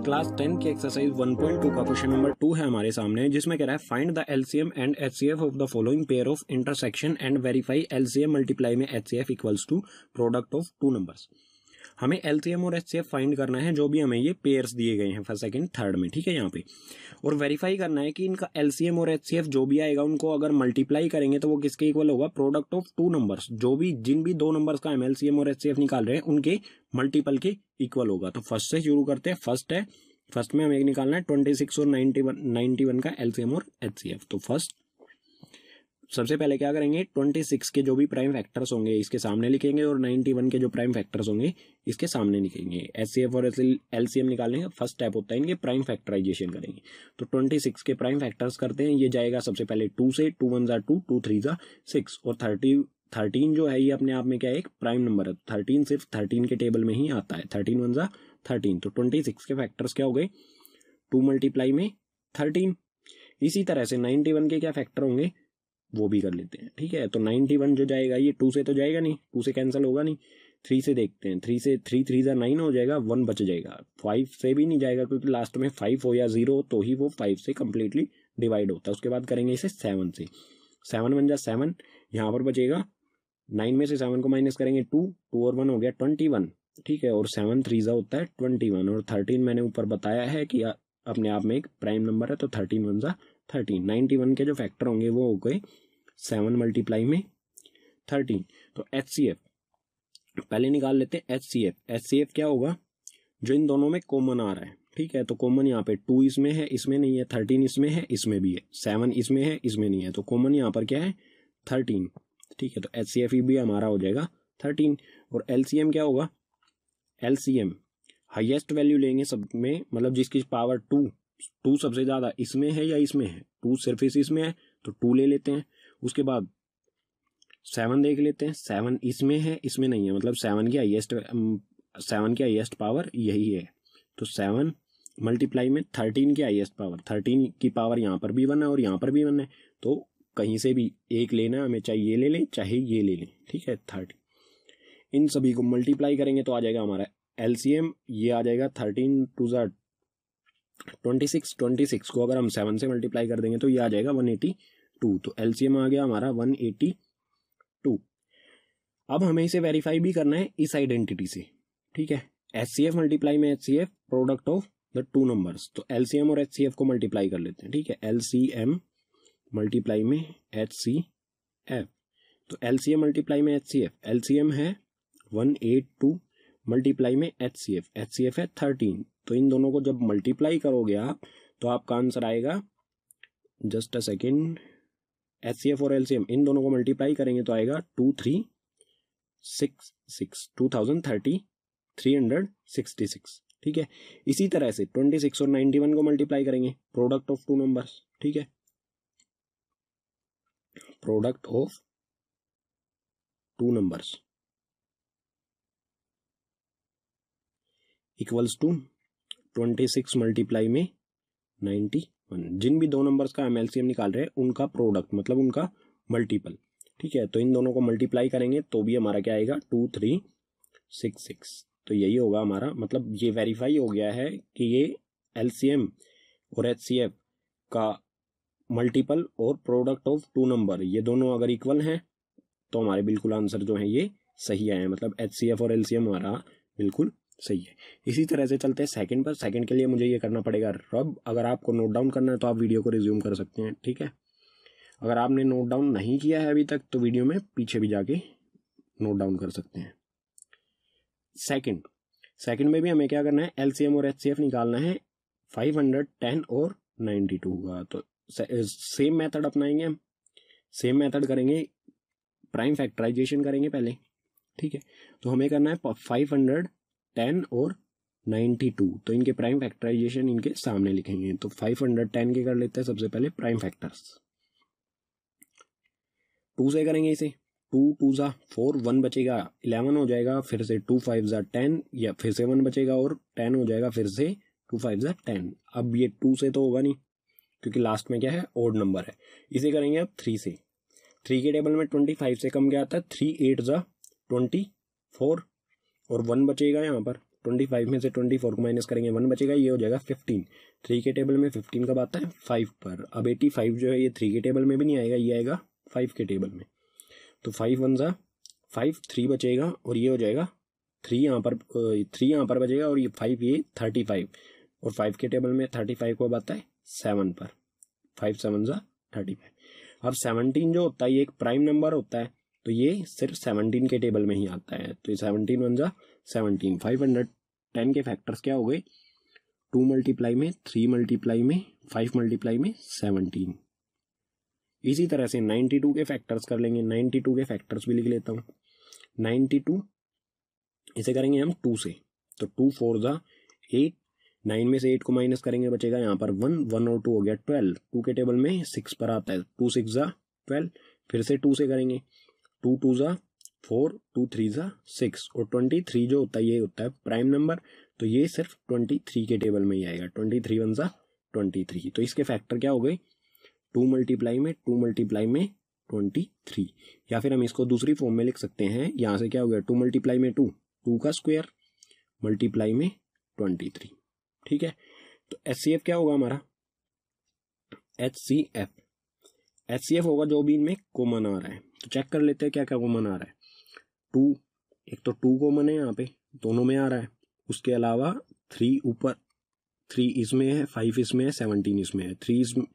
Class 10 की exercise 1.2 का question number 2 है हमारे सामने, जिसमें कह रहा है find the LCM and HCF of the following pair of intersection and verify LCM multiply में HCF equals to product of two numbers. हमें एलसीएम और एचसीएफ फाइंड करना है जो भी हमें ये पेयर्स दिए गए हैं फर्स्ट सेकंड थर्ड में, ठीक है यहाँ पे, और वेरीफाई करना है कि इनका एलसीएम और एचसीएफ जो भी आएगा उनको अगर मल्टीप्लाई करेंगे तो वो किसके इक्वल होगा, प्रोडक्ट ऑफ टू नंबर्स। जो भी जिन भी दो नंबर्स का हम एलसीएम और एचसीएफ निकाल रहे हैं उनके मल्टीपल के इक्वल होगा। तो फर्स्ट से शुरू करते हैं। फर्स्ट में हमें निकालना है 26 और 91 का एलसीएम और एचसीएफ। तो फर्स्ट सबसे पहले क्या करेंगे, 26 के जो भी प्राइम फैक्टर्स होंगे इसके सामने लिखेंगे और 91 के जो प्राइम फैक्टर्स होंगे इसके सामने लिखेंगे। एचसीएफ और एलसीएम निकालने का फर्स्ट स्टेप होता है इनके प्राइम फैक्टराइजेशन करेंगे। तो 26 के प्राइम फैक्टर्स करते हैं। ये जाएगा सबसे पहले 2 से, 2 1 जा 2, 2 3 जा 6 और 13 जो है ये अपने आप में क्या है, एक प्राइम नंबर है। 13 सिर्फ 13 के टेबल में ही आता है। 13 1 जा 13। तो 26 के फैक्टर्स क्या हो गए, 2 मल्टीप्लाई में 13। इसी तरह से 91 के क्या फैक्टर होंगे वो भी कर लेते हैं, ठीक है। तो 91 जो जाएगा ये 2 से तो जाएगा नहीं, 2 से कैंसिल होगा नहीं। 3 से देखते हैं, 3 से 3 3 जा 9 हो जाएगा, 1 बच जाएगा। 5 से भी नहीं जाएगा क्योंकि लास्ट में 5 हो या 0 हो तो ही वो 5 से कंप्लीटली डिवाइड होता है। उसके बाद करेंगे इसे 7 से। 7 1 जा 7, यहाँ पर बचेगा 9 में से 7 को माइनस करेंगे 2 और 1 हो गया 21, ठीक है। और 7 3 जा होता है 21 और 13 मैंने ऊपर बताया है कि अपने आप में एक प्राइम नंबर है। तो 13 1 जा 13। 91 के जो फैक्टर होंगे वो हो गए 7 मल्टीप्लाई में 13। तो एचसीएफ पहले निकाल लेते हैं। एचसीएफ क्या होगा, जो इन दोनों में कॉमन आ रहा है, ठीक है। तो कॉमन यहाँ पे 2 इसमें है, इसमें नहीं है। 13 इसमें है, इसमें भी है। 7 इसमें है, इसमें नहीं है। तो कॉमन यहाँ पर क्या है, 13, ठीक है। तो एचसीएफ भी हमारा हो जाएगा 13। और एलसीएम क्या होगा, एलसीएम हाईएस्ट वैल्यू लेंगे सब में, मतलब जिसकी पावर 2 सबसे ज्यादा इसमें है या इसमें है। 2 सिर्फ इसमें है तो 2 ले लेते हैं। उसके बाद 7 देख लेते हैं, 7 इसमें है, इसमें नहीं है, मतलब 7 की हाईएस्ट पावर यही है। तो 7 मल्टीप्लाई में 13 की हाईएस्ट पावर, 13 की पावर यहाँ पर भी 1 है और यहाँ पर भी 1 है। तो कहीं से भी एक लेना हमें, चाहे ये ले लें चाहे ये ले लें, ठीक है। 30 इन सभी को मल्टीप्लाई करेंगे तो आ जाएगा हमारा एलसीएम, ये आ जाएगा 13 2 जा 26 को अगर हम 7 से मल्टीप्लाई कर देंगे तो ये आ जाएगा 182। तो एलसीएम आ गया हमारा 182। अब हमें इसे वेरीफाई भी करना है इस आइडेंटिटी से, ठीक है। एचसीएफ मल्टीप्लाई में HCF product of the two numbers. तो एलसीएम और एचसीएफ को मल्टीप्लाई कर लेते हैं, ठीक है। एलसीएम मल्टीप्लाई में एचसीएफ। तो एलसीएम मल्टीप्लाई में एचसीएफ, एलसीएम है 182 मल्टीप्लाई में एचसीएफ है 13। तो इन दोनों को जब मल्टीप्लाई करोगे आप तो आपका आंसर आएगा, जस्ट अ सेकेंड, एचसीएफ और एलसीएम इन दोनों को मल्टीप्लाई करेंगे तो आएगा 366, ठीक है। इसी तरह से 26 और 91 को मल्टीप्लाई करेंगे, प्रोडक्ट ऑफ टू नंबर्स, ठीक है। Product of two numbers equals to 26 multiply में 91। जिन भी दो नंबर्स का हम एलसीएम निकाल रहे हैं उनका प्रोडक्ट, मतलब उनका मल्टीपल, ठीक है। तो इन दोनों को मल्टीप्लाई करेंगे तो भी हमारा क्या आएगा 2366। तो यही होगा हमारा, मतलब ये वेरीफाई हो गया है कि ये एलसीएम और एचसीएफ का मल्टीपल और प्रोडक्ट ऑफ टू नंबर ये दोनों अगर इक्वल हैं तो हमारे बिल्कुल आंसर जो है ये सही आए हैं, मतलब एचसीएफ और एलसीएम हमारा बिल्कुल सही है। इसी तरह से चलते हैं सेकंड पर। सेकंड के लिए मुझे ये करना पड़ेगा रब। अगर आपको नोट डाउन करना है तो आप वीडियो को रिज्यूम कर सकते हैं, ठीक है। अगर आपने नोट डाउन नहीं किया है अभी तक तो वीडियो में पीछे भी जाके नोट डाउन कर सकते हैं। सेकंड में भी हमें क्या करना है, एलसीएम और एचसीएफ निकालना है 510 और 92 का। तो सेम मेथड अपनाएंगे हम, सेम मेथड करेंगे, प्राइम फैक्टराइजेशन करेंगे पहले, ठीक है। तो हमें करना है 510 और 92। तो इनके प्राइम फैक्टराइजेशन इनके सामने लिखेंगे। तो 510 के कर लेते हैं सबसे पहले प्राइम फैक्टर्स। 2 से करेंगे इसे, 2 2 जा 4, 1 बचेगा 11 हो जाएगा, फिर से 2 5 जा 10, या फिर से 1 बचेगा और 10 हो जाएगा, फिर से 2 5 जा 10। अब ये 2 से तो होगा नहीं क्योंकि लास्ट में क्या है, ओड नंबर है। इसे करेंगे अब 3 से। 3 के टेबल में 25 से कम क्या आता है, 3 8 जा 24 और 1 बचेगा यहाँ पर 25 में से 24 को माइनस करेंगे 1 बचेगा, ये हो जाएगा 15। 3 के टेबल में 15 कब आता है 5 पर। अब 85 जो है ये 3 के टेबल में भी नहीं आएगा, ये आएगा 5 के टेबल में। तो 5 1 जा 5, 3 बचेगा और ये हो जाएगा 3 यहाँ पर बचेगा और ये 5 ये 35 और 5 के टेबल में 35 को अब आता है 7 पर। 5 7 जा 35। अब 17 जो होता है ये एक प्राइम नंबर होता है, तो ये सिर्फ 17 के टेबल में ही आता है। तो ये 17 1 जा 17। 510 के फैक्टर्स क्या हो गए 2 मल्टीप्लाई में 3 मल्टीप्लाई में 5 मल्टीप्लाई में 17। इसी तरह से 92 के फैक्टर्स कर लेंगे। 92 के फैक्टर्स भी लिख लेता हूँ। 92 इसे करेंगे हम 2 से, तो 2 4 जा 8। 9 में से 8 को माइनस करेंगे बचेगा यहाँ पर 1 1 और 2 हो गया 12। 2 के टेबल में 6 पर आता है, 2 6 जा 12। फिर से 2 से करेंगे 2 2 जा 4, 2 3 जा 6 और 23 जो होता है ये होता है प्राइम नंबर, तो ये सिर्फ 23 के टेबल में ही आएगा। 23 1 जा 23। तो इसके फैक्टर क्या हो गए 2 मल्टीप्लाई में 2 मल्टीप्लाई में 23। या फिर हम इसको दूसरी फॉर्म में लिख सकते हैं। यहाँ से क्या हो गया 2 मल्टीप्लाई में 2 2 का स्क्वायर मल्टीप्लाई में 23। ठीक है, तो HCF क्या होगा हमारा HCF होगा जो भी इनमें कॉमन आ रहा है। तो चेक कर लेते हैं क्या क्या कॉमन आ रहा है। 2, एक तो 2 कॉमन है यहाँ पे, दोनों में आ रहा है। उसके अलावा 3 ऊपर, 3 इसमें है, 5 इसमें है, 17 इसमें है, 3 इसमें,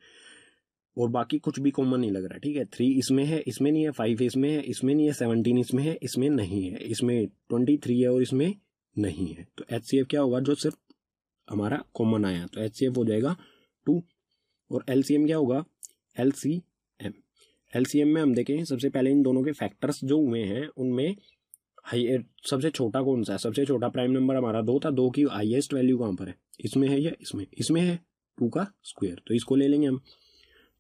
और बाकी कुछ भी कॉमन नहीं लग रहा है। ठीक है, 3 इसमें है, इसमें नहीं है, 5 इसमें है, इसमें नहीं है, 17 इसमें है, इसमें नहीं है, इसमें 23 है और इसमें नहीं है। तो HCF क्या होगा जो सिर्फ हमारा कॉमन आया, तो HCF हो जाएगा 2। और LCM क्या होगा LCM में हम देखें सबसे पहले इन दोनों के फैक्टर्स जो हुए हैं उनमें सबसे छोटा कौन सा है। सबसे छोटा प्राइम नंबर हमारा 2 था। 2 की हाईएस्ट वैल्यू कहाँ पर है, इसमें है या इसमें है 2 का स्क्वायर, तो इसको ले लेंगे हम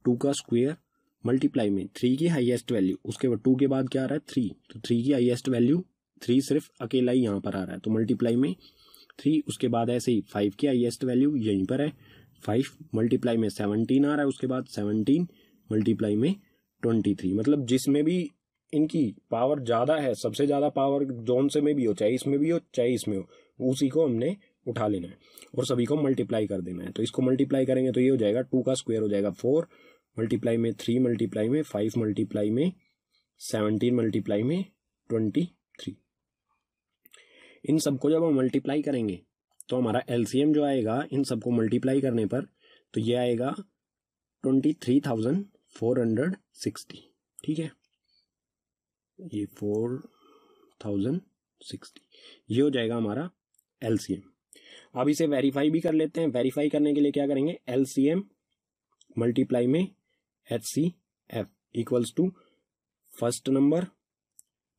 2 का स्क्वायर मल्टीप्लाई में 3 की हाईएस्ट वैल्यू, उसके बाद 2 के बाद क्या आ रहा है 3, तो 3 की हाईएस्ट वैल्यू 3 सिर्फ अकेला ही यहाँ पर आ रहा है, तो मल्टीप्लाई में 3। उसके बाद ऐसे ही 5 की हाईएस्ट वैल्यू यहीं पर है, 5 मल्टीप्लाई में 17 आ रहा है, उसके बाद 17 मल्टीप्लाई में 23। मतलब जिसमें भी इनकी पावर ज़्यादा है, सबसे ज़्यादा पावर जोन से में भी हो, चाहे इसमें भी हो चाहे इसमें हो, उसी को हमने उठा लेना है और सभी को मल्टीप्लाई कर देना है। तो इसको मल्टीप्लाई करेंगे तो ये हो जाएगा 2 का स्क्वायर हो जाएगा 4 मल्टीप्लाई में 3 मल्टीप्लाई में 5 मल्टीप्लाई में 17 मल्टीप्लाई में 23। इन सबको जब हम मल्टीप्लाई करेंगे तो हमारा LCM जो आएगा इन सबको मल्टीप्लाई करने पर, तो ये आएगा 23,460। ठीक है, ये 4060 ये हो जाएगा हमारा LCM। अब इसे वेरीफाई भी कर लेते हैं। वेरीफाई करने के लिए क्या करेंगे LCM मल्टीप्लाई में HCF equals to first number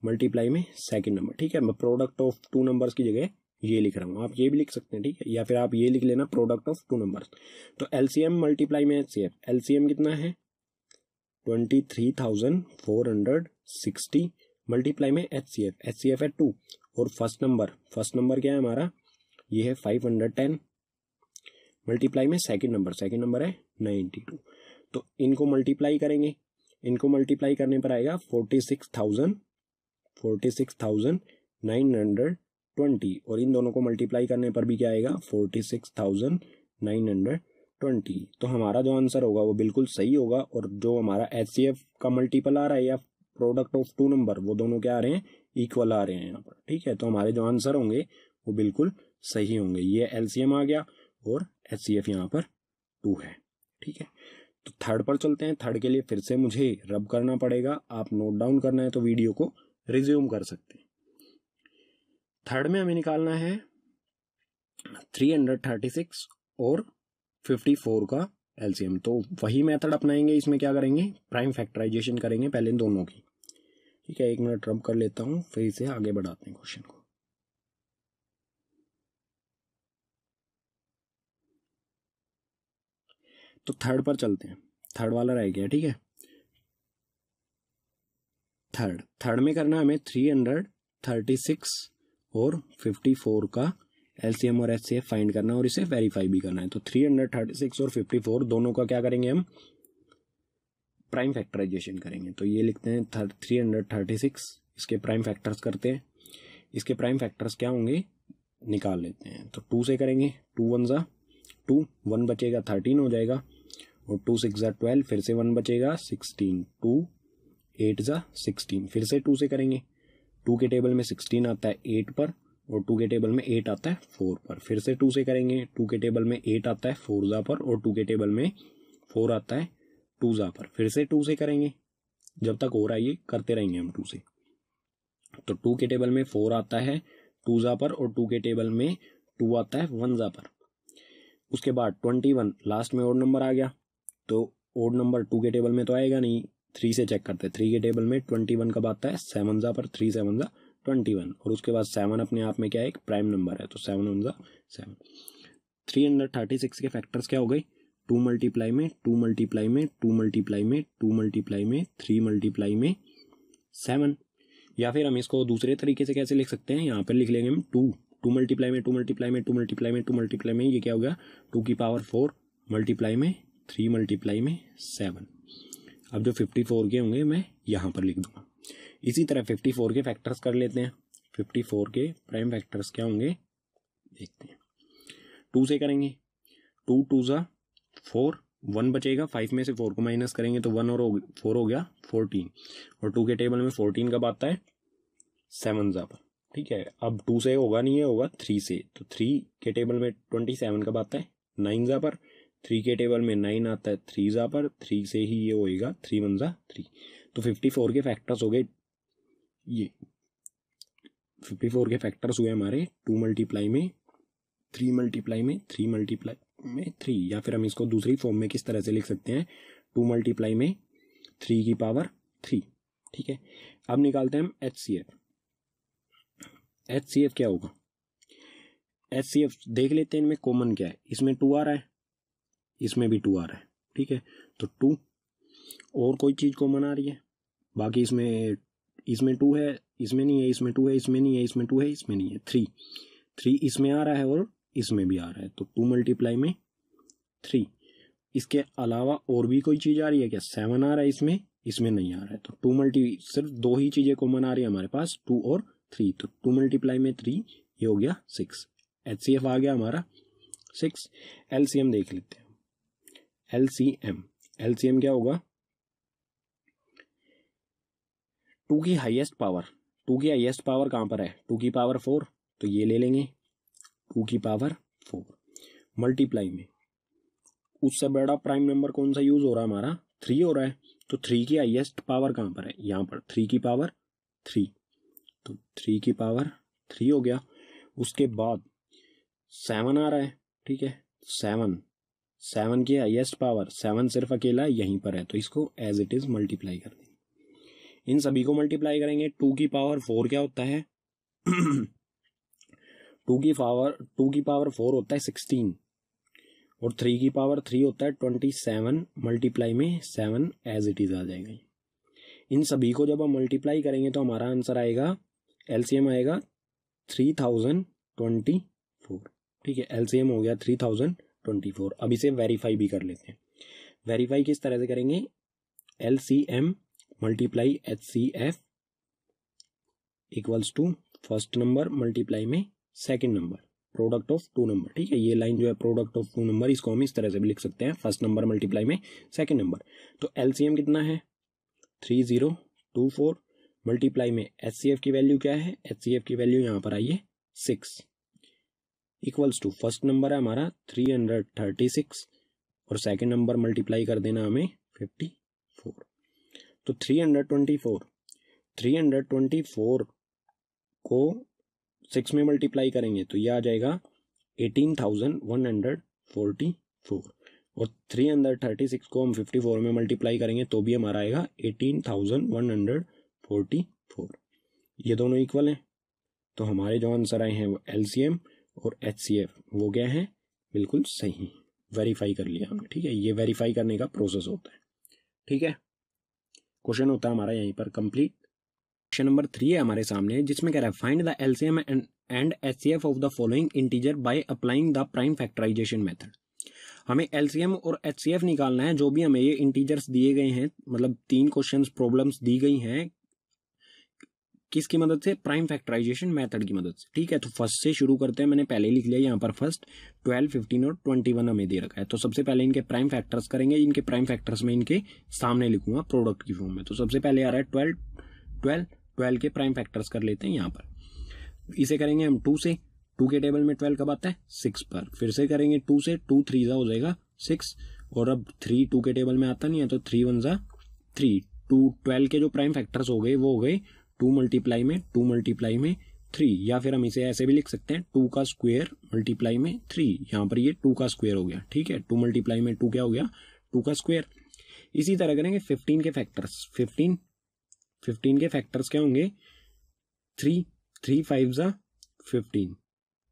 multiply में सेकंड नंबर। ठीक है, मैं प्रोडक्ट ऑफ 2 नंबर्स की जगह ये लिख रहा हूँ, आप ये भी लिख सकते हैं। ठीक है, या फिर आप ये लिख लेना प्रोडक्ट ऑफ 2 नंबर्स। तो LCM मल्टीप्लाई में HCF, LCM कितना है 23,460 मल्टीप्लाई में HCF है 2 और फर्स्ट नंबर क्या है हमारा ये है 510 मल्टीप्लाई में सेकंड नंबर है 92। तो इनको मल्टीप्लाई करेंगे, इनको मल्टीप्लाई करने पर आएगा 46,920 और इन दोनों को मल्टीप्लाई करने पर भी क्या आएगा 46,920। तो हमारा जो आंसर होगा वो बिल्कुल सही होगा। और जो हमारा HCF का मल्टीपल आ रहा है या प्रोडक्ट ऑफ 2 नंबर, वो दोनों क्या आ रहे हैं इक्वल आ रहे हैं यहाँ पर। ठीक है, तो हमारे जो आंसर होंगे वो बिल्कुल सही होंगे। ये LCM आ गया और HCF यहाँ पर 2 है। ठीक है, तो थर्ड पर चलते हैं। थर्ड के लिए फिर से मुझे रब करना पड़ेगा, आप नोट डाउन करना है तो वीडियो को रिज्यूम कर सकते हैं। थर्ड में हमें निकालना है 336 और 54 का LCM। तो वही मेथड अपनाएंगे, इसमें क्या करेंगे प्राइम फैक्टराइजेशन करेंगे पहले दोनों की। ठीक है, 1 मिनट रब कर लेता हूं, फिर से आगे बढ़ाते हैं क्वेश्चन को। तो थर्ड पर चलते हैं, थर्ड वाला रह गया। ठीक है, थर्ड में करना हमें 336 और 54 का LCM और HCF फाइंड करना और इसे वेरीफाई भी करना है। तो 336 और 54 दोनों का क्या करेंगे हम प्राइम फैक्टराइजेशन करेंगे। तो ये लिखते हैं 336, इसके प्राइम फैक्टर्स करते हैं। इसके प्राइम फैक्टर्स क्या होंगे निकाल लेते हैं। तो 2 से करेंगे, 2 1 ज़ा 2, 1 बचेगा 13 हो जाएगा, और 2 6 ज़ा 12, फिर से 1 बचेगा 16, 2 8 ज़ा 16, फिर से 2 से करेंगे। 2 के टेबल में 16 आता है 8 पर, और 2 के टेबल में 8 आता है 4 पर, फिर से 2 से करेंगे। 2 के टेबल में 8 आता है 4 ज़ा पर, और 2 के टेबल में 4 आता है 2 ज़ा पर, फिर से 2 से करेंगे। जब तक हो रहा है ये करते रहेंगे हम 2 से। तो 2 के टेबल में 4 आता है 2 ज़ा पर, और 2 के टेबल में 2 आता है 1 ज़ा पर। उसके बाद 21 लास्ट में ओड नंबर आ गया, तो ओड नंबर 2 के टेबल में तो आएगा नहीं, 3 से चेक करते हैं। 3 के टेबल में 21 कब आता है 7 ज़ा पर, 3 7 ज़ा 21, और उसके बाद 7 अपने आप में क्या है, एक प्राइम नंबर है, तो 7 1 ज़ा 7। 336 के फैक्टर्स क्या हो गए, 2 मल्टीप्लाई में 2 मल्टीप्लाई में 2 मल्टीप्लाई में 2 मल्टीप्लाई में 3 मल्टीप्लाई में 7। या फिर हम इसको दूसरे तरीके से कैसे लिख सकते हैं, यहाँ पर लिख लेंगे हम 2 मल्टीप्लाई में 2 मल्टीप्लाई में 2 मल्टीप्लाई में 2 मल्टीप्लाई में, ये क्या हो गया 2 की पावर 4 मल्टीप्लाई में 3 मल्टीप्लाई में 7। अब जो 54 के होंगे मैं यहाँ पर लिख दूंगा। इसी तरह 54 के फैक्टर्स कर लेते हैं। 54 के प्राइम फैक्टर्स क्या होंगे देखते हैं। 2 से करेंगे, 2 2 ज़ा 4, 1 बचेगा, 5 में से 4 को माइनस करेंगे तो 1 और 4 हो गया 14, और 2 के टेबल में 14 कब आता है 7 ज़ा पर, ठीक है। अब 2 से होगा नहीं, है होगा 3 से, तो 3 के टेबल में 27 कब आता है 9 ज़ा पर, 3 के टेबल में 9 आता है 3 ज़ा पर, 3 से ही ये होएगा 3 1 ज़ा 3। तो 54 के फैक्टर्स हो गए, ये 54 के फैक्टर्स हुए हमारे 2 मल्टीप्लाई में 3 मल्टीप्लाई में 3 मल्टीप्लाई में 3, या फिर हम इसको दूसरी फॉर्म में किस तरह से लिख सकते हैं 2 मल्टीप्लाई में 3 की पावर 3, ठीक है। अब निकालते हैं हम HCF। HCF क्या होगा, HCF देख लेते हैं इनमें कॉमन क्या है, इसमें 2 आ रहा है, इसमें भी 2 आ रहा है, ठीक है। तो 2 और कोई चीज़ कॉमन आ रही है, बाकी इसमें 2 है, इसमें नहीं है, इसमें 2 है, इसमें नहीं है, इसमें 2 है, इसमें नहीं है। 3 इसमें आ रहा है और इसमें भी आ रहा है, तो 2 मल्टीप्लाई में 3। इसके अलावा और भी कोई चीज़ आ रही है क्या, 7 आ रहा है, इसमें नहीं आ रहा है, तो 2 सिर्फ 2 ही चीज़ें कॉमन आ रही है हमारे पास, 2 और 3, तो 2 मल्टीप्लाई में 3 ये हो गया 6। HCF आ गया हमारा 6। LCM देख लेते हैं। LCM क्या होगा, 2 की हाईएस्ट पावर कहाँ पर है 2 की पावर 4, तो ये ले लेंगे 2 की पावर 4 मल्टीप्लाई में उससे बड़ा प्राइम नंबर कौन सा यूज हो रहा है हमारा 3 हो रहा है, तो 3 की हाईएस्ट पावर कहाँ पर है यहाँ पर 3 की पावर 3, तो 3 की पावर 3 हो गया। उसके बाद 7 आ रहा है, ठीक है, 7 की हाईएस्ट पावर 7 सिर्फ अकेला यहीं पर है, तो इसको एज इट इज मल्टीप्लाई कर देंगे। इन सभी को मल्टीप्लाई करेंगे। 2 की पावर 4 क्या होता है 2 की पावर 4 होता है 16, और 3 की पावर 3 होता है 27, मल्टीप्लाई में 7 एज इट इज आ जाएगा। इन सभी को जब हम मल्टीप्लाई करेंगे तो हमारा आंसर आएगा, LCM आएगा 3024, ठीक है, LCM हो गया 3024। अब इसे वेरीफाई भी कर लेते हैं। वेरीफाई किस तरह से करेंगे, LCM multiply HCF equals to first number multiply में second number, product of 2 number, ठीक है। ये लाइन जो है प्रोडक्ट ऑफ 2 नंबर, इसको हम इस तरह से भी लिख सकते हैं, फर्स्ट नंबर मल्टीप्लाई में सेकंड नंबर। तो LCM कितना है 3024, मल्टीप्लाई में HCF की वैल्यू क्या है, HCF की वैल्यू यहाँ पर आई है 6, इक्वल्स टू फर्स्ट नंबर है हमारा 336, और सेकंड नंबर मल्टीप्लाई कर देना हमें 54। तो 324 को 6 में मल्टीप्लाई करेंगे तो यह आ जाएगा 18,144, और 336 को हम 54 में मल्टीप्लाई करेंगे तो भी हमारा आएगा 18,144। ये दोनों इक्वल हैं, तो हमारे जो आंसर आए हैं वो LCM और HCF वो क्या हैं, बिल्कुल सही, वेरीफाई कर लिया हमने, ठीक है। ये वेरीफाई करने का प्रोसेस होता है, ठीक है। क्वेश्चन होता है हमारा यहीं पर कंप्लीट। क्वेश्चन नंबर 3 है हमारे सामने, जिसमें कह रहा है find the LCM and HCF of the following integer by applying the prime factorisation method. हमें LCM और HCF निकालना है, जो भी हमें ये इंटीजर्स दिए गए हैं, मतलब 3 क्वेश्चंस प्रॉब्लम्स दी गई हैं किसकी मदद से, प्राइम फैक्टराइजेशन मेथड की मदद से। ठीक है, तो फर्स्ट से शुरू करते हैं, मैंने पहले लिख लिया यहाँ पर फर्स्ट 12, 15 और 21 हमें दे रखा है। तो सबसे पहले इनके प्राइम फैक्टर्स करेंगे, इनके प्राइम फैक्टर्स में इनके सामने लिखूंगा प्रोडक्ट की फॉर्म में। तो सबसे पहले आ रहा है 12, 12, 12 के प्राइम फैक्टर्स कर लेते हैं यहाँ पर। इसे करेंगे हम 2 से, 2 के टेबल में 12 कब आता है 6 पर। फिर से करेंगे 2 से, 2 3 हो जाएगा 6, और अब 3 2 के टेबल में आता नहीं है तो 3 1 3। 2 12 के जो प्राइम फैक्टर्स हो गए वो हो गए 2 मल्टीप्लाई में 2 मल्टीप्लाई में 3, या फिर हम इसे ऐसे भी लिख सकते हैं 2 का स्क्वायर मल्टीप्लाई में 3। यहाँ पर ये 2 का स्क्वायर हो गया। ठीक है, 2 मल्टीप्लाई में 2 क्या हो गया 2 का स्क्वायर। इसी तरह करेंगे 15 के फैक्टर्स। 15 के फैक्टर्स क्या होंगे 3, 3 5 15।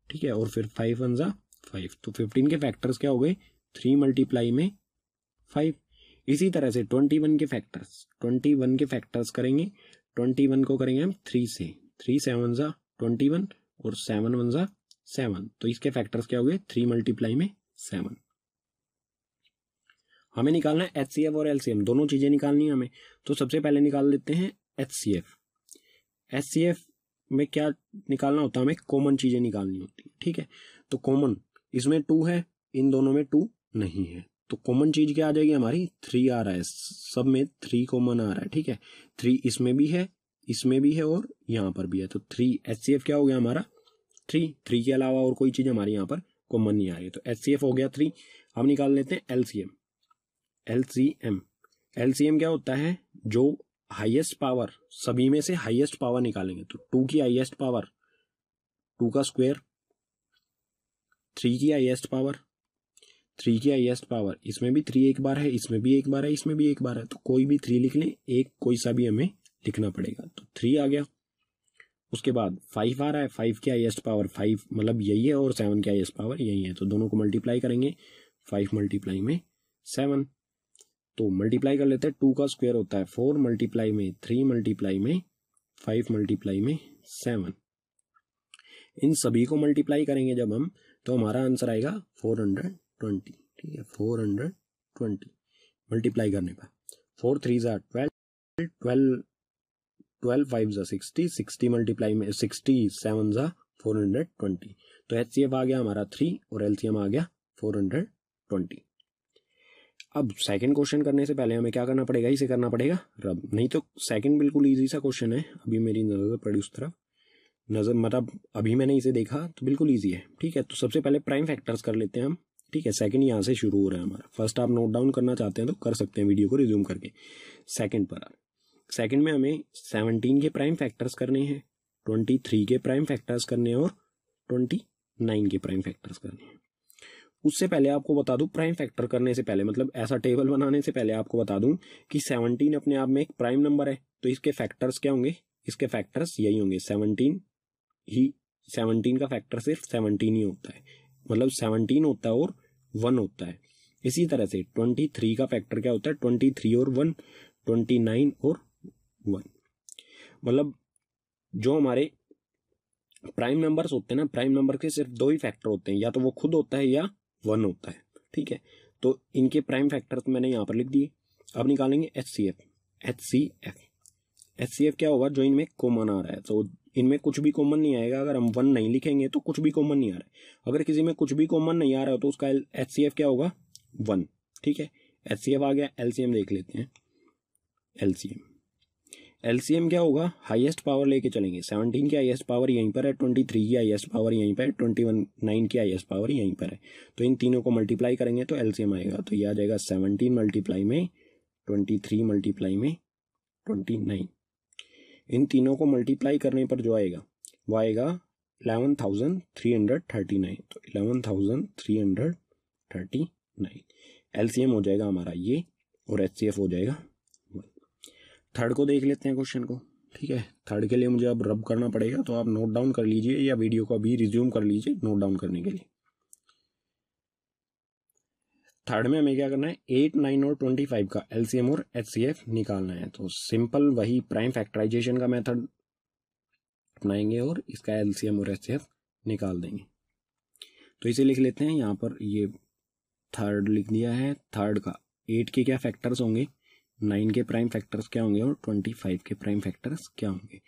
ठीक है, और फिर 5 1 5। तो 15 के फैक्टर्स क्या हो गए 3 मल्टीप्लाई में 5। इसी तरह से 21 के फैक्टर्स, 21 के फैक्टर्स करेंगे। 21 को करेंगे हम 3 से, 3 7 21 और 7 1 7। तो इसके फैक्टर्स क्या हो गए 3 मल्टीप्लाई में 7। हमें निकालना है HCF और LCM, दोनों चीजें निकालनी है हमें। तो सबसे पहले निकाल लेते हैं HCF। HCF में क्या निकालना होता है हमें, कॉमन चीजें निकालनी होती है। ठीक है, तो कॉमन इसमें 2 है, इन दोनों में 2 नहीं है, तो कॉमन चीज क्या आ जाएगी हमारी 3 आ रहा है, सब में 3 कॉमन आ रहा है। ठीक है, 3 इसमें भी है, इसमें भी है और यहाँ पर भी है, तो 3 HCF क्या हो गया हमारा 3 के अलावा और कोई चीज हमारी यहाँ पर कॉमन नहीं आ रही है, तो HCF हो गया 3। अब निकाल लेते हैं LCM क्या होता है, जो हाईएस्ट पावर, सभी में से हाईएस्ट पावर निकालेंगे। तो 2 की हाईएस्ट पावर 2 का स्क्वायर, 3 की हाईएस्ट पावर 3 की हाईएस्ट पावर, इसमें भी 3 एक बार है, इसमें भी एक बार है, इसमें भी एक बार है, तो कोई भी 3 लिख लें, एक कोई सा भी हमें लिखना पड़ेगा। तो 3 आ गया। उसके बाद 5 आ रहा है, 5 की हाईएस्ट पावर 5 मतलब यही है, और 7 की हाईएस्ट पावर यही है, तो दोनों को मल्टीप्लाई करेंगे। 5 मल्टीप्लाई में 7, तो मल्टीप्लाई कर लेते हैं। 2 का स्क्वायर होता है 4 मल्टीप्लाई में 3 मल्टीप्लाई में 5 मल्टीप्लाई में 7। इन सभी को मल्टीप्लाई करेंगे जब हम, तो हमारा आंसर आएगा 420। ठीक है, 420 मल्टीप्लाई करने पर 4 3 12, 12 5 60, 60 मल्टीप्लाई में 67 420। तो HCF आ गया हमारा 3 और LCM आ गया 420। अब सेकंड क्वेश्चन करने से पहले हमें क्या करना पड़ेगा, इसे करना पड़ेगा रब, नहीं तो सेकंड बिल्कुल इजी सा क्वेश्चन है। अभी मेरी नजर पड़ी उस तरफ, नजर मतलब अभी मैंने इसे देखा तो बिल्कुल इजी है। ठीक है, तो सबसे पहले प्राइम फैक्टर्स कर लेते हैं हम। ठीक है, सेकंड यहाँ से शुरू हो रहा है हमारा। फर्स्ट आप नोट डाउन करना चाहते हैं तो कर सकते हैं वीडियो को रिज्यूम करके। सेकंड पर सेकंड में हमें 17 के प्राइम फैक्टर्स करने हैं, 23 के प्राइम फैक्टर्स करने हैं और 29 के प्राइम फैक्टर्स करने हैं। उससे पहले आपको बता दूं, प्राइम फैक्टर करने से पहले मतलब ऐसा टेबल बनाने से पहले आपको बता दूं कि 17 अपने आप में एक प्राइम नंबर है, तो इसके फैक्टर्स क्या होंगे, इसके फैक्टर्स यही होंगे 17 ही। 17 का फैक्टर सिर्फ 17 ही होता है, मतलब 17 होता है और 1 होता है। इसी तरह से 23 का फैक्टर क्या होता है 23 और 1, 29 और 1। मतलब जो हमारे प्राइम नंबर्स होते हैं ना, प्राइम नंबर के सिर्फ 2 ही फैक्टर होते हैं, या तो वो खुद होता है या 1 होता है। ठीक है, तो इनके प्राइम फैक्टर्स मैंने यहाँ पर लिख दिए। अब निकालेंगे HCF क्या होगा, जो इनमें कॉमन आ रहा है। तो इनमें कुछ भी कॉमन नहीं आएगा, अगर हम 1 नहीं लिखेंगे तो कुछ भी कॉमन नहीं आ रहा है। अगर किसी में कुछ भी कॉमन नहीं आ रहा है तो उसका HCF क्या होगा 1। ठीक है, HCF आ गया। LCM देख लेते हैं। LCM क्या होगा, हाईएस्ट पावर लेके चलेंगे। 17 की हाईएस्ट पावर यहीं पर है, 23 की हाईएस्ट पावर यहीं पर है, 29 की हाईएस्ट पावर यहीं पर है, तो इन तीनों को मल्टीप्लाई करेंगे तो LCM आएगा। तो ये आ जाएगा 17 मल्टीप्लाई में 23 मल्टीप्लाई में 29। इन तीनों को मल्टीप्लाई करने पर जो आएगा वो आएगा 11,339। तो 11,339 LCM हो जाएगा हमारा ये, और HCF हो जाएगा। थर्ड को देख लेते हैं क्वेश्चन को। ठीक है, थर्ड के लिए मुझे अब रब करना पड़ेगा, तो आप नोट डाउन कर लीजिए या वीडियो को अभी रिज्यूम कर लीजिए नोट डाउन करने के लिए। थर्ड में हमें क्या करना है 8, 9 और 25 का LCM और HCF निकालना है। तो सिंपल वही प्राइम फैक्टराइजेशन का मेथड अपनाएंगे और इसका LCM और HCF निकाल देंगे। तो इसे लिख लेते हैं यहाँ पर, ये थर्ड लिख दिया है। थर्ड का 8 के क्या फैक्टर्स होंगे 9 के प्राइम फैक्टर्स क्या होंगे और 25 के प्राइम फैक्टर्स क्या होंगे।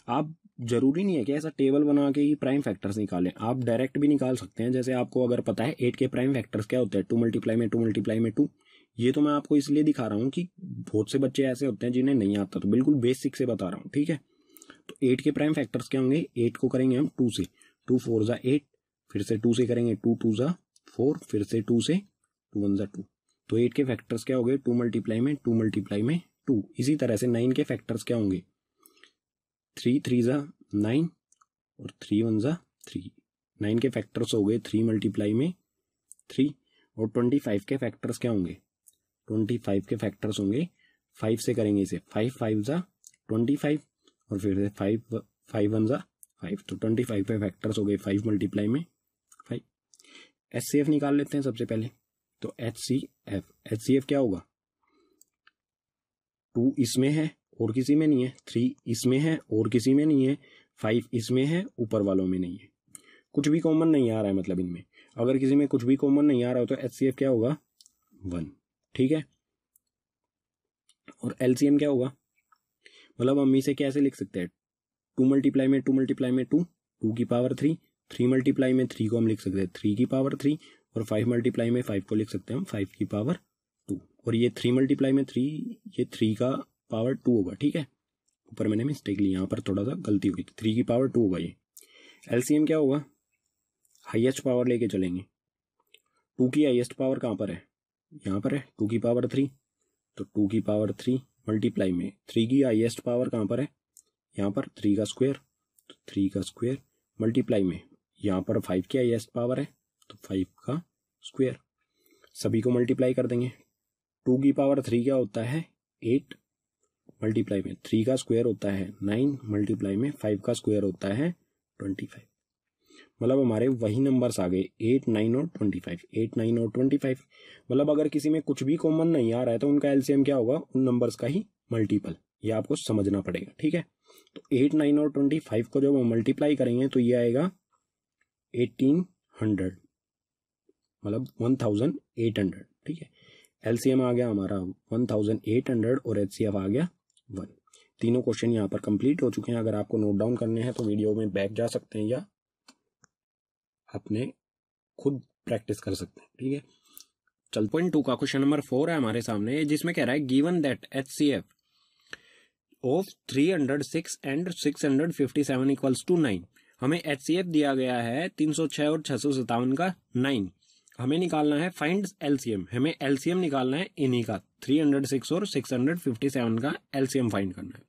आप जरूरी नहीं है कि ऐसा टेबल बना के ही प्राइम फैक्टर्स निकालें, आप डायरेक्ट भी निकाल सकते हैं। जैसे आपको अगर पता है 8 के प्राइम फैक्टर्स क्या होते हैं, 2 मल्टीप्लाई में 2 मल्टीप्लाई में 2। ये तो मैं आपको इसलिए दिखा रहा हूँ कि बहुत से बच्चे ऐसे होते हैं जिन्हें नहीं आता, तो बिल्कुल बेसिक से बता रहा हूँ, ठीक है। तो 8 के प्राइम फैक्टर्स क्या होंगे, 8 को करेंगे हम 2 से, 2 4 जा 8, फिर से 2 से करेंगे 2 2 जा 4, फिर से 2 से 2 1 जा 2। तो 8 के फैक्टर्स क्या हो गए, 2 मल्टीप्लाई में 2 मल्टीप्लाई में 2। इसी तरह से 9 के फैक्टर्स क्या होंगे, 3 3 जा 9 और 3 1 जा 3। 9 के फैक्टर्स हो गए 3 मल्टीप्लाई में 3। और 25 के फैक्टर्स क्या होंगे, 25 के फैक्टर्स होंगे 5 से करेंगे इसे, 5 5 जा 25 और फिर से 5 5 1 जा 5। तो 25 के फैक्टर्स हो गए 5 मल्टीप्लाई में 5। HCF निकाल लेते हैं सबसे पहले। तो HCF क्या होगा, 2 इसमें है और किसी में नहीं है, 3 इसमें है और किसी में नहीं है, 5 इसमें है ऊपर वालों में नहीं है, कुछ भी कॉमन नहीं आ रहा है। मतलब इनमें अगर किसी में कुछ भी कॉमन नहीं आ रहा हो तो HCF क्या होगा, 1, ठीक है। और LCM क्या होगा, मतलब हम इसे कैसे लिख सकते हैं, 2 मल्टीप्लाई में 2 मल्टीप्लाई में 2, 2 की पावर 3, 3 मल्टीप्लाई में 3 को हम लिख सकते हैं 3 की पावर 3, और 5 मल्टीप्लाई में 5 को लिख सकते हैं हम 5 की पावर 2। और ये 3 मल्टीप्लाई में 3, ये 3 का पावर 2 होगा, ठीक है। ऊपर मैंने मिस्टेक ली, यहाँ पर थोड़ा सा गलती हुई, 3 की पावर 2 होगा ये। LCM क्या होगा, हाईएस्ट पावर लेके चलेंगे। 2 की हाईएस्ट पावर कहाँ पर है, यहाँ पर है, 2 की पावर 3। तो 2 की पावर 3 मल्टीप्लाई में 3 की हाईएस्ट पावर कहाँ पर है, यहाँ पर 3 का स्क्वायर, तो 3 का स्क्वायर मल्टीप्लाई में यहाँ पर 5 की हाईएस्ट पावर है तो 5 का स्क्वायर। सभी को मल्टीप्लाई कर देंगे। 2 की पावर 3 क्या होता है, 8 मल्टीप्लाई में 3 का स्क्वायर होता है 9 मल्टीप्लाई में 5 का स्क्वायर होता है 25। मतलब हमारे वही नंबर्स आ गए 8 9 और 25, 8 9 और 25। मतलब अगर किसी में कुछ भी कॉमन नहीं आ रहा है तो उनका LCM क्या होगा, उन नंबर्स का ही मल्टीपल। ये आपको समझना पड़ेगा, ठीक है। तो 8 9 और 25 को जब हम मल्टीप्लाई करेंगे तो ये आएगा 1800, मतलब 1800, ठीक है। LCM आ गया हमारा 1800 और HCF आ गया 1। तीनों क्वेश्चन यहाँ पर कंप्लीट हो चुके हैं। अगर आपको नोट डाउन करने हैं तो वीडियो में बैक जा सकते हैं या अपने खुद प्रैक्टिस कर सकते हैं, ठीक है। चल पॉइंट 2 का क्वेश्चन नंबर 4 है हमारे सामने, जिसमें कह रहा है given that HCF of 306 and 657 equals to 9। हमें HCF दिया गया है 306 और 657 का 9। हमें निकालना है फाइंड LCM, हमें LCM निकालना है इन्हीं का 306 और 657 का LCM फाइंड करना है।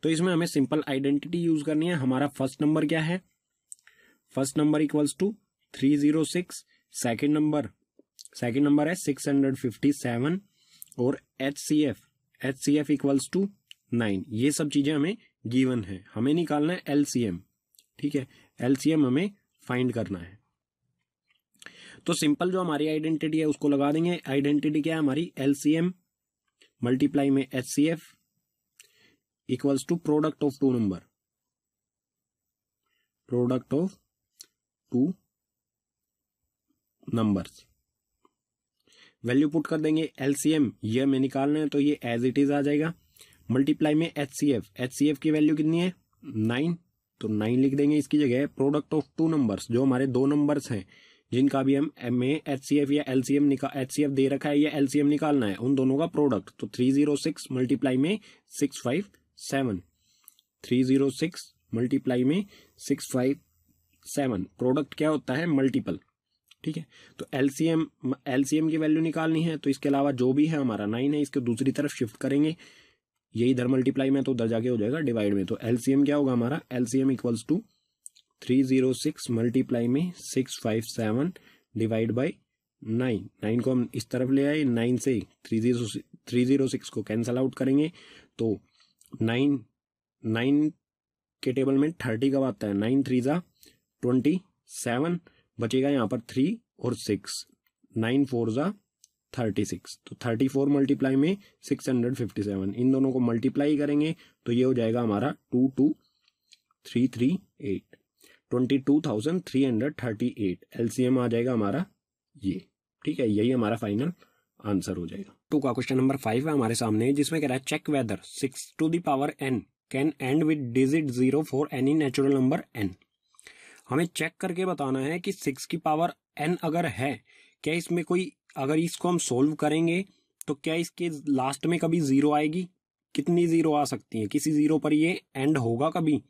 तो इसमें हमें सिंपल आइडेंटिटी यूज करनी है। हमारा फर्स्ट नंबर क्या है, first number equals to 306, second number है 657 और HCF इक्वल्स टू 9। ये सब चीजें हमें गिवन है, हमें निकालना है LCM, ठीक है। LCM हमें फाइंड करना है। तो सिंपल जो हमारी आइडेंटिटी है उसको लगा देंगे। आइडेंटिटी क्या है हमारी, LCM मल्टीप्लाई में HCF equals to product of two number, product of two numbers. Value put कर देंगे। LCM ये हमें निकालना है तो ये एज इट इज आ जाएगा। मल्टीप्लाई में HCF की वैल्यू कितनी है 9, तो 9 लिख देंगे इसकी जगह। प्रोडक्ट ऑफ टू नंबर्स, जो हमारे दो नंबर्स हैं जिनका भी हम HCF या LCM HCF दे रखा है या LCM निकालना है, उन दोनों का प्रोडक्ट। तो 306 मल्टीप्लाई में 657, 306 मल्टीप्लाई में 657, प्रोडक्ट क्या होता है मल्टीपल, ठीक है। तो LCM की वैल्यू निकालनी है, तो इसके अलावा जो भी है हमारा 9 है इसको दूसरी तरफ शिफ्ट करेंगे। ये इधर मल्टीप्लाई में तो उधर जाके हो जाएगा डिवाइड में। तो LCM क्या होगा हमारा, LCM इक्वल्स टू 306 मल्टीप्लाई में 657 डिवाइड बाई 9। 9 को हम इस तरफ ले आए, 9 से 306 को कैंसल आउट करेंगे तो 9 के टेबल में 30 कब आता है, 9 3 जा 27, बचेगा यहाँ पर 3 और 6, 9 4 जा 36। तो 34 मल्टीप्लाई में 657, इन दोनों को मल्टीप्लाई करेंगे तो ये हो जाएगा हमारा 22338, 22,338 LCM आ जाएगा हमारा ये, ठीक है। यही हमारा फाइनल आंसर हो जाएगा। 2 का क्वेश्चन नंबर 5 है हमारे सामने, जिसमें कह रहा है check whether 6 to the power n can end with digit 0 for any natural number n। हमें चेक करके बताना है कि 6 की पावर n अगर है, क्या इसमें कोई, अगर इसको हम सोल्व करेंगे तो क्या इसके लास्ट में कभी जीरो आएगी? कितनी जीरो आ सकती है? किसी जीरो पर ये एंड होगा कभी?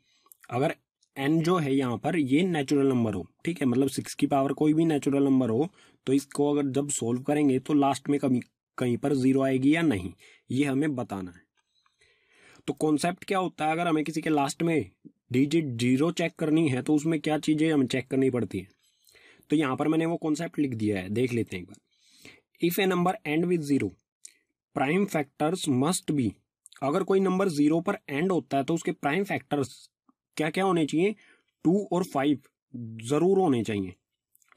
अगर n जो है यहाँ पर ये नेचुरल नंबर हो, ठीक है, मतलब 6 की पावर कोई भी नेचुरल नंबर हो, तो इसको अगर जब सोल्व करेंगे तो लास्ट में कभी कहीं पर जीरो आएगी या नहीं, ये हमें बताना है। तो कॉन्सेप्ट क्या होता है, अगर हमें किसी के लास्ट में डिजिट जीरो चेक करनी है तो उसमें क्या चीजें हमें चेक करनी पड़ती है। तो यहाँ पर मैंने वो कॉन्सेप्ट लिख दिया है, देख लेते हैं एक बार। If a number and with zero prime factors must be, अगर कोई नंबर जीरो पर एंड होता है तो उसके प्राइम फैक्टर्स क्या क्या होने चाहिए? 2 और 5 जरूर होने चाहिए,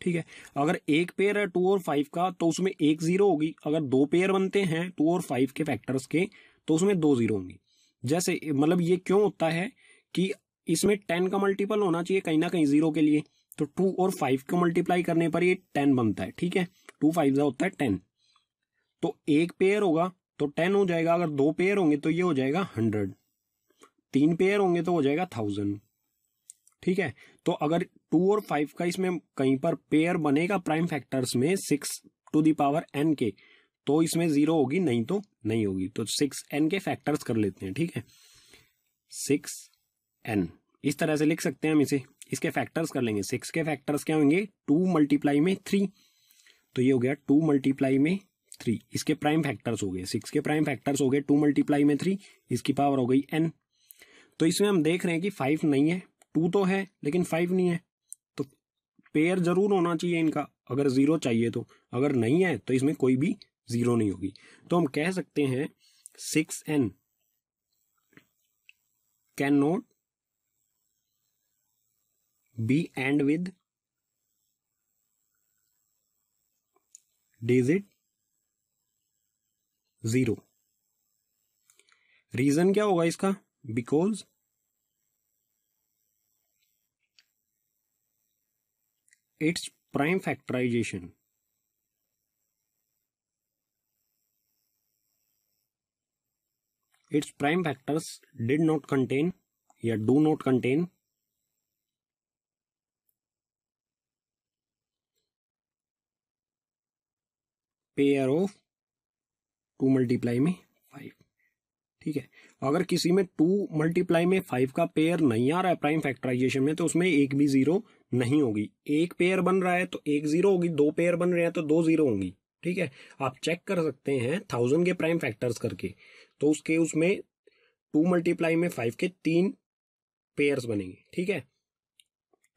ठीक है। अगर एक पेयर है 2 और 5 का तो उसमें एक जीरो होगी। अगर 2 पेयर बनते हैं 2 और 5 के फैक्टर्स के तो उसमें 2 जीरो होंगी। जैसे मतलब ये क्यों होता है कि इसमें 10 का मल्टीपल होना चाहिए कहीं ना कहीं जीरो के लिए, तो 2 और 5 को मल्टीप्लाई करने पर ये 10 बनता है, ठीक है। 2 5 होता है 10, तो एक पेयर होगा तो 10 हो जाएगा। अगर 2 पेयर होंगे तो ये हो जाएगा 100, 3 पेयर होंगे तो हो जाएगा 1000, ठीक है। तो अगर 2 और 5 का इसमें कहीं पर पेयर बनेगा प्राइम फैक्टर्स में 6 टू दी पावर n के, तो इसमें जीरो होगी, नहीं तो नहीं होगी। तो 6n के फैक्टर्स कर लेते हैं, ठीक है। 6n इस तरह से लिख सकते हैं हम इसे, इसके फैक्टर्स कर लेंगे। 6 के फैक्टर्स क्या होंगे? 2 मल्टीप्लाई में 3, तो ये हो गया 2 मल्टीप्लाई में 3। इसके प्राइम फैक्टर्स हो गए, 6 के प्राइम फैक्टर्स हो गए 2 मल्टीप्लाई में 3, इसकी पावर हो गई n। तो इसमें हम देख रहे हैं कि 5 नहीं है, 2 तो है लेकिन 5 नहीं है, तो पेयर जरूर होना चाहिए इनका अगर जीरो चाहिए तो। अगर नहीं है तो इसमें कोई भी जीरो नहीं होगी। तो हम कह सकते हैं 6n can not be end with digit zero. Reason क्या होगा इसका? Because its prime factorization its prime factors did not contain या do not contain pair of 2 multiply में 5, ठीक है। अगर किसी में 2 मल्टीप्लाई में 5 का पेयर नहीं आ रहा है प्राइम फैक्टराइजेशन में तो उसमें एक भी जीरो नहीं होगी। एक पेयर बन रहा है तो एक जीरो होगी, 2 पेयर बन रहे हैं तो 2 जीरो होंगी, ठीक है। आप चेक कर सकते हैं 1000 के प्राइम फैक्टर्स करके, तो उसमें 2 मल्टीप्लाई में 5 के 3 पेयर्स बनेंगे, ठीक है।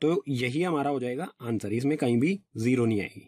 तो यही हमारा हो जाएगा आंसर, इसमें कहीं भी जीरो नहीं आएगी।